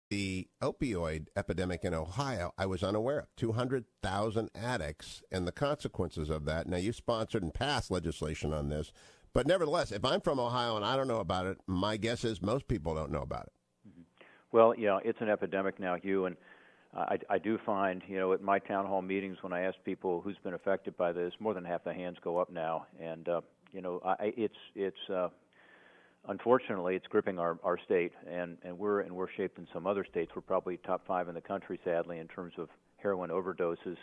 The opioid epidemic in Ohio, I was unaware of 200,000 addicts and the consequences of that. Now, you sponsored and passed legislation on this, but nevertheless, if I'm from Ohio and I don't know about it, my guess is most people don't know about it. Well, yeah, it's an epidemic now, Hugh, and I do find, at my town hall meetings when I ask people who's been affected by this, more than half the hands go up now, and unfortunately, it's gripping our state, and we're in worse shape than some other states. We're probably top 5 in the country, sadly, in terms of heroin overdoses.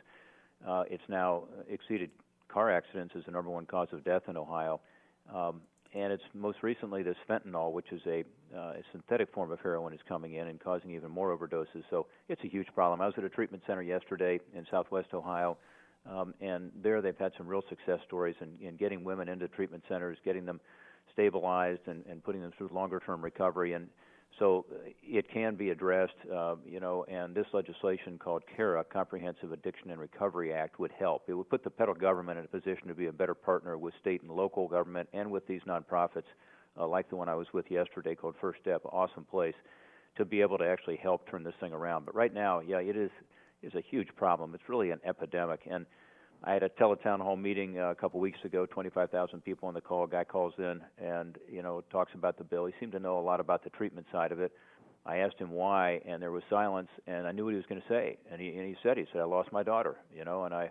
It's now exceeded car accidents as the number 1 cause of death in Ohio. And it's most recently this fentanyl, which is a synthetic form of heroin, is coming in and causing even more overdoses. So it's a huge problem. I was at a treatment center yesterday in southwest Ohio, and there they've had some real success stories in getting women into treatment centers, getting them stabilized and putting them through longer-term recovery. And so it can be addressed, and this legislation called CARA, Comprehensive Addiction and Recovery Act, would help. It would put the federal government in a position to be a better partner with state and local government and with these nonprofits, like the one I was with yesterday called First Step, awesome place, to be able to actually help turn this thing around. But right now, yeah, it is a huge problem. It's really an epidemic. And I had a teletown hall meeting a couple weeks ago, 25,000 people on the call. A guy calls in and, talks about the bill. He seemed to know a lot about the treatment side of it. I asked him why, and there was silence, and I knew what he was going to say. And he said, I lost my daughter, and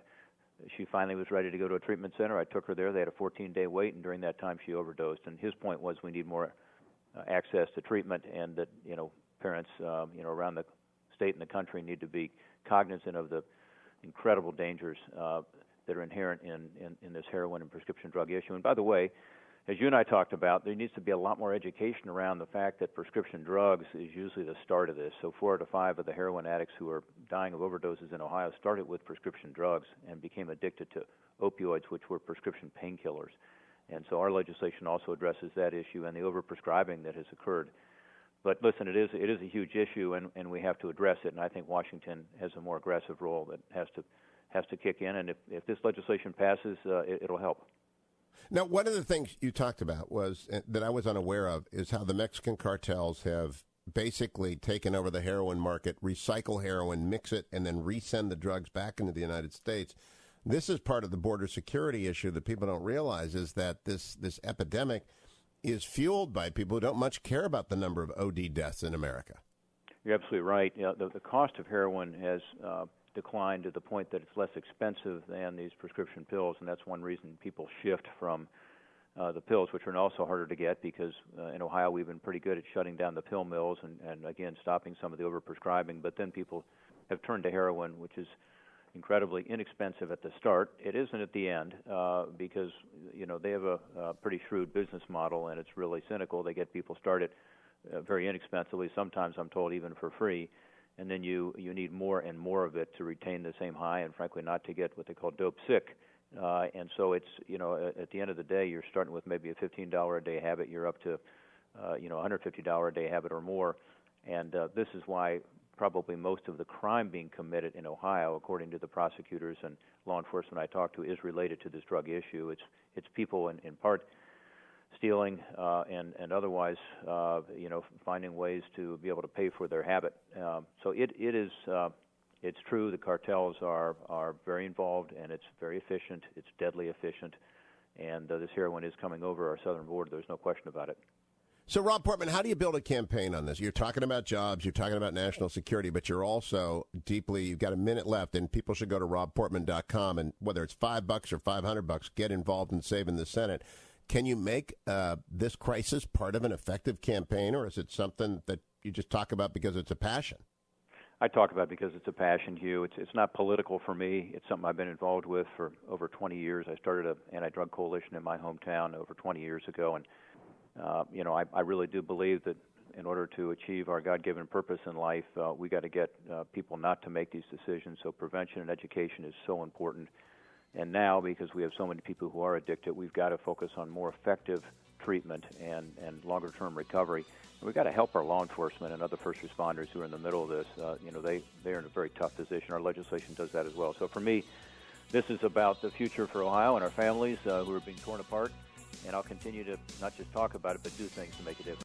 she finally was ready to go to a treatment center. I took her there. They had a 14-day wait, and during that time she overdosed. And his point was we need more access to treatment, and that, parents, around the state and the country need to be cognizant of the incredible dangers that are inherent in this heroin and prescription drug issue. And by the way, as you and I talked about, there needs to be a lot more education around the fact that prescription drugs is usually the start of this. So 4 out of 5 of the heroin addicts who are dying of overdoses in Ohio started with prescription drugs and became addicted to opioids, which were prescription painkillers. And so our legislation also addresses that issue and the overprescribing that has occurred. But listen, it is a huge issue, and we have to address it. And I think Washington has a more aggressive role that has to kick in. And if this legislation passes, it'll help. Now, one of the things you talked about was that I was unaware of is how the Mexican cartels have basically taken over the heroin market, recycle heroin, mix it, and then resend the drugs back into the United States. This is part of the border security issue that people don't realize, is that this epidemic is fueled by people who don't much care about the number of OD deaths in America. You're absolutely right. The cost of heroin has declined to the point that it's less expensive than these prescription pills, and that's one reason people shift from the pills, which are also harder to get because in Ohio we've been pretty good at shutting down the pill mills and again, stopping some of the overprescribing. But then people have turned to heroin, which is incredibly inexpensive at the start. It isn't at the end because, they have a pretty shrewd business model, and it's really cynical. They get people started very inexpensively, sometimes I'm told even for free, and then you need more and more of it to retain the same high and, frankly, not to get what they call dope sick. And so it's, at the end of the day, you're starting with maybe a $15 a day habit. You're up to, $150 a day habit or more. And this is why probably most of the crime being committed in Ohio, according to the prosecutors and law enforcement I talked to, is related to this drug issue. It's people in part stealing and otherwise, finding ways to be able to pay for their habit. So it's true the cartels are very involved, and it's very efficient. It's deadly efficient, and this heroin is coming over our southern border. There's no question about it. So, Rob Portman, how do you build a campaign on this? You're talking about jobs, you're talking about national security, but you're also you've got a minute left, and people should go to robportman.com, and whether it's $5 or $500, get involved in saving the Senate. Can you make this crisis part of an effective campaign, or is it something that you just talk about because it's a passion? I talk about it because it's a passion, Hugh. It's not political for me. It's something I've been involved with for over 20 years. I started an anti-drug coalition in my hometown over 20 years ago, and I really do believe that in order to achieve our God-given purpose in life, we got to get people not to make these decisions. So prevention and education is so important. And now, because we have so many people who are addicted, we've got to focus on more effective treatment and longer-term recovery. And we've got to help our law enforcement and other first responders who are in the middle of this. They're in a very tough position. Our legislation does that as well. So for me, this is about the future for Ohio and our families who are being torn apart. And I'll continue to not just talk about it, but do things to make a difference.